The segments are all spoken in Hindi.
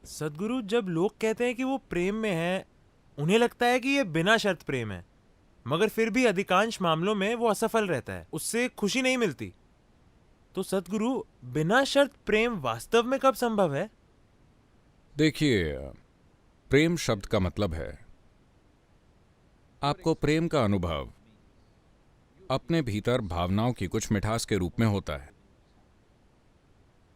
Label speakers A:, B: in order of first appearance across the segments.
A: सदगुरु, जब लोग कहते हैं कि वो प्रेम में हैं, उन्हें लगता है कि ये बिना शर्त प्रेम है, मगर फिर भी अधिकांश मामलों में वो असफल रहता है, उससे खुशी नहीं मिलती। तो सदगुरु, बिना शर्त प्रेम वास्तव में कब संभव है?
B: देखिए, प्रेम शब्द का मतलब है आपको प्रेम का अनुभव अपने भीतर भावनाओं की कुछ मिठास के रूप में होता है।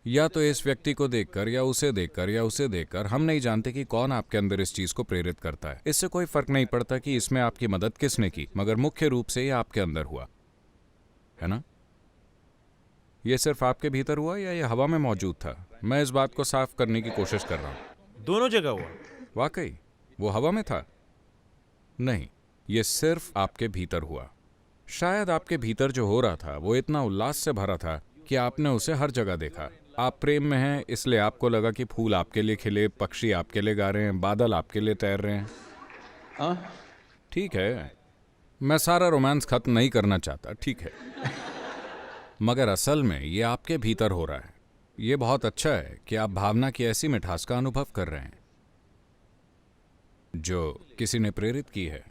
B: या तो इस व्यक्ति को देखकर या उसे देखकर या उसे देखकर, हम नहीं जानते कि कौन आपके अंदर इस चीज को प्रेरित करता है। इससे कोई फर्क नहीं पड़ता कि इसमें आपकी मदद किसने की, मगर मुख्य रूप से ये आपके अंदर हुआ है ना। ये सिर्फ आपके भीतर हुआ या ये हवा में मौजूद था? मैं इस बात को साफ करने की कोशिश कर रहा हूं।
A: दोनों जगह हुआ।
B: वाकई वो हवा में था? नहीं, ये सिर्फ आपके भीतर हुआ। शायद आपके भीतर जो हो रहा था वो इतना उल्लास से भरा था कि आपने उसे हर जगह देखा। आप प्रेम में हैं, इसलिए आपको लगा कि फूल आपके लिए खिले, पक्षी आपके लिए गा रहे हैं, बादल आपके लिए तैर रहे हैं। ठीक है, मैं सारा रोमांस खत्म नहीं करना चाहता, ठीक है, मगर असल में ये आपके भीतर हो रहा है। ये बहुत अच्छा है कि आप भावना की ऐसी मिठास का अनुभव कर रहे हैं जो किसी ने प्रेरित की है।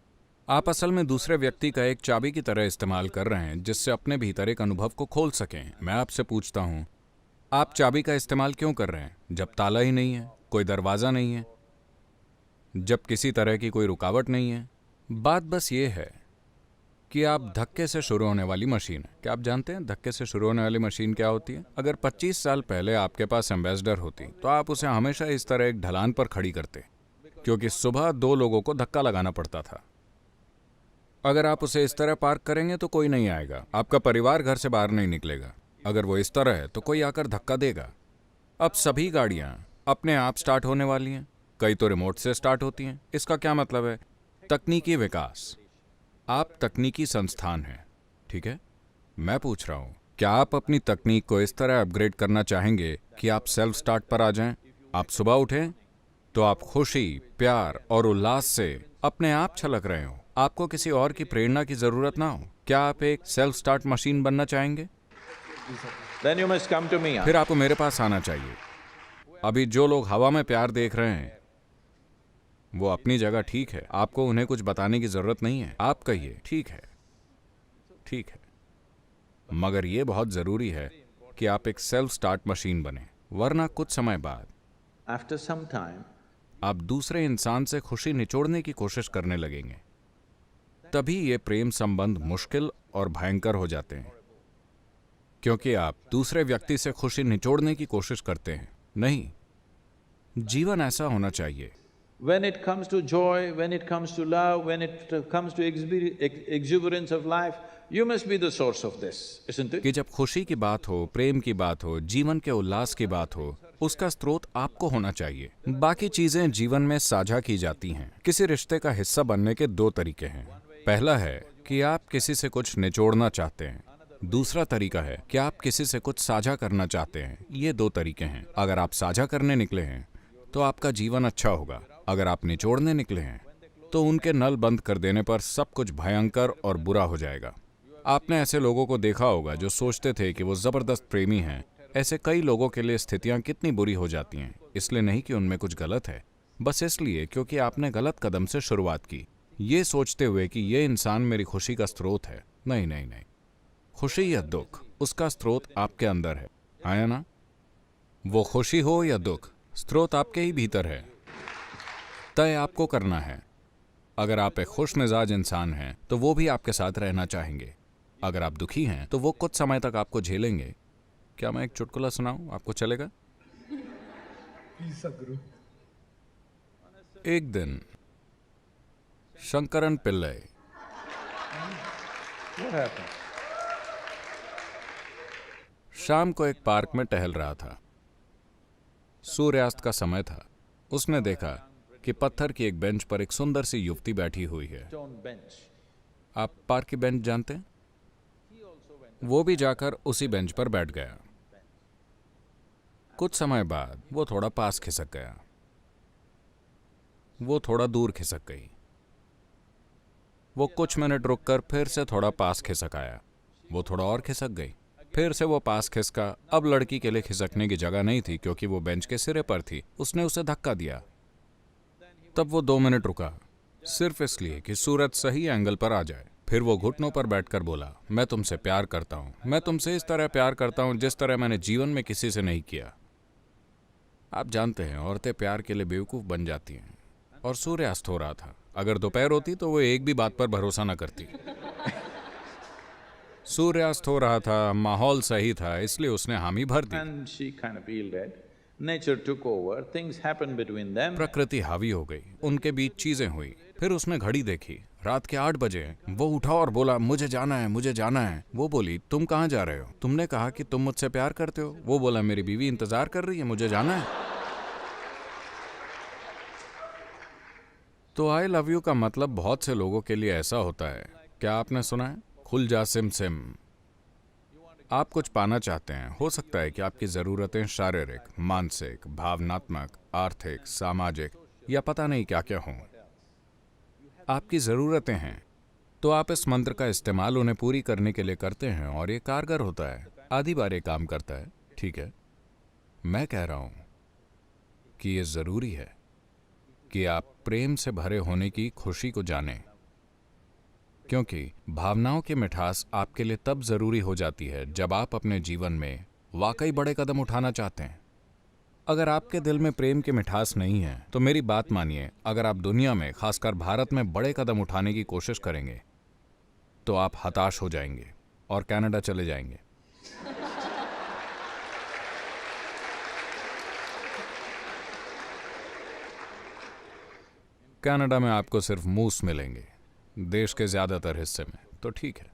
B: आप असल में दूसरे व्यक्ति का एक चाबी की तरह इस्तेमाल कर रहे हैं जिससे अपने भीतर एक अनुभव को खोल सकें। मैं आपसे पूछता हूं, आप चाबी का इस्तेमाल क्यों कर रहे हैं जब ताला ही नहीं है, कोई दरवाजा नहीं है, जब किसी तरह की कोई रुकावट नहीं है? बात बस ये है कि आप धक्के से शुरू होने वाली मशीन है। क्या आप जानते हैं धक्के से शुरू होने वाली मशीन क्या होती है? अगर 25 साल पहले आपके पास एम्बेसडर होती तो आप उसे हमेशा इस तरह एक ढलान पर खड़ी करते, क्योंकि सुबह 2 लोगों को धक्का लगाना पड़ता था। अगर आप उसे इस तरह पार्क करेंगे तो कोई नहीं आएगा, आपका परिवार घर से बाहर नहीं निकलेगा। अगर वो इस तरह है तो कोई आकर धक्का देगा। अब सभी गाड़ियां अपने आप स्टार्ट होने वाली हैं, कई तो रिमोट से स्टार्ट होती हैं। इसका क्या मतलब है? तकनीकी विकास। आप तकनीकी संस्थान हैं, ठीक है। मैं पूछ रहा हूं, क्या आप अपनी तकनीक को इस तरह अपग्रेड करना चाहेंगे कि आप सेल्फ स्टार्ट पर आ जाएं? आप सुबह उठें तो आप खुशी, प्यार और उल्लास से अपने आप छलक रहे हो, आपको किसी और की प्रेरणा की जरूरत ना हो। क्या आप एक सेल्फ स्टार्ट मशीन बनना चाहेंगे?
C: Then you must come to me.
B: फिर आपको मेरे पास आना चाहिए। अभी जो लोग हवा में प्यार देख रहे हैं वो अपनी जगह ठीक है, आपको उन्हें कुछ बताने की जरूरत नहीं है। आप कहिए ठीक है, ठीक है, मगर यह बहुत जरूरी है कि आप एक सेल्फ स्टार्ट मशीन बने, वरना कुछ समय बाद
C: After some time,
B: आप दूसरे इंसान से खुशी निचोड़ने की कोशिश करने लगेंगे। तभी ये प्रेम संबंध मुश्किल और भयंकर हो जाते हैं, क्योंकि आप दूसरे व्यक्ति से खुशी निचोड़ने की कोशिश करते हैं। नहीं, जीवन ऐसा होना चाहिए
C: when it comes to joy, when it comes to love, when it comes to exuberance of life, you must be the source of this, isn't
B: कि
C: it?
B: जब खुशी की बात हो, प्रेम की बात हो, जीवन के उल्लास की बात हो, उसका स्रोत आपको होना चाहिए। बाकी चीजें जीवन में साझा की जाती हैं। किसी रिश्ते का हिस्सा बनने के 2 तरीके हैं। पहला है कि आप किसी से कुछ निचोड़ना चाहते हैं, दूसरा तरीका है कि आप किसी से कुछ साझा करना चाहते हैं। ये 2 तरीके हैं। अगर आप साझा करने निकले हैं तो आपका जीवन अच्छा होगा, अगर आप निचोड़ने निकले हैं तो उनके नल बंद कर देने पर सब कुछ भयंकर और बुरा हो जाएगा। आपने ऐसे लोगों को देखा होगा जो सोचते थे कि वो जबरदस्त प्रेमी हैं। ऐसे कई लोगों के लिए स्थितियां कितनी बुरी हो जाती हैं, इसलिए नहीं कि उनमें कुछ गलत है, बस इसलिए क्योंकि आपने गलत कदम से शुरुआत की, ये सोचते हुए कि ये इंसान मेरी खुशी का स्रोत है। नहीं नहीं नहीं, खुशी या दुख, उसका स्रोत आपके अंदर है, आया ना? वो खुशी हो या दुख, स्रोत आपके ही भीतर है। तय आपको करना है। अगर आप एक खुश मिजाज इंसान हैं तो वो भी आपके साथ रहना चाहेंगे। अगर आप दुखी हैं तो वो कुछ समय तक आपको झेलेंगे। क्या मैं एक चुटकुला सुनाऊं, आपको चलेगा? एक दिन शंकरन पिल्लई
C: What happened?
B: शाम को एक पार्क में टहल रहा था। सूर्यास्त का समय था। उसने देखा कि पत्थर की एक बेंच पर एक सुंदर सी युवती बैठी हुई है।
C: Stone bench.
B: आप पार्क की बेंच जानते हैं? वो भी जाकर उसी बेंच पर बैठ गया। कुछ समय बाद वो थोड़ा पास खिसक गया, वो थोड़ा दूर खिसक गई, वो कुछ मिनट रुककर फिर से थोड़ा पास खिसक आया, वो थोड़ा और खिसक गई। फिर से वो पास खिसका। अब लड़की के लिए खिसकने की जगह नहीं थी क्योंकि वो बेंच के सिरे पर थी। उसने उसे धक्का दिया। तब वो 2 मिनट रुका, सिर्फ इसलिए कि सूरज सही एंगल पर आ जाए। फिर वो घुटनों पर बैठकर बोला, मैं तुमसे प्यार करता हूं। मैं तुमसे इस तरह प्यार करता हूं जिस तरह मैंने जीवन में किसी से नहीं किया। आप जानते हैं, औरतें प्यार के लिए बेवकूफ बन जाती हैं। और सूर्यास्त हो रहा था। अगर दोपहर होती तो वो एक भी बात पर भरोसा न करती। सूर्यास्त हो रहा था, माहौल सही था, इसलिए उसने हामी भर दी।
C: And she kind of yielded. Nature took over, things happened between them.
B: प्रकृति हावी हो गई, उनके बीच चीजें हुई। फिर उसने घड़ी देखी, रात के 8 बजे। वो उठा और बोला, मुझे जाना है, मुझे जाना है। वो बोली, तुम कहाँ जा रहे हो? तुमने कहा कि तुम मुझसे प्यार करते हो। वो बोला, मेरी बीवी इंतजार कर रही है, मुझे जाना है। तो आई लव यू का मतलब बहुत से लोगों के लिए ऐसा होता है। क्या आपने सुना है, खुल जा सिम सिम। आप कुछ पाना चाहते हैं। हो सकता है कि आपकी जरूरतें शारीरिक, मानसिक, भावनात्मक, आर्थिक, सामाजिक या पता नहीं क्या क्या हों। आपकी जरूरतें हैं तो आप इस मंत्र का इस्तेमाल उन्हें पूरी करने के लिए करते हैं और ये कारगर होता है। आधी बार ये काम करता है, ठीक है। मैं कह रहा हूं कि ये जरूरी है कि आप प्रेम से भरे होने की खुशी को जानें, क्योंकि भावनाओं की मिठास आपके लिए तब जरूरी हो जाती है जब आप अपने जीवन में वाकई बड़े कदम उठाना चाहते हैं। अगर आपके दिल में प्रेम की मिठास नहीं है तो मेरी बात मानिए, अगर आप दुनिया में, खासकर भारत में बड़े कदम उठाने की कोशिश करेंगे तो आप हताश हो जाएंगे और कनाडा चले जाएंगे। कनाडा में आपको सिर्फ मूस मिलेंगे, देश के ज्यादातर हिस्से में तो ठीक है।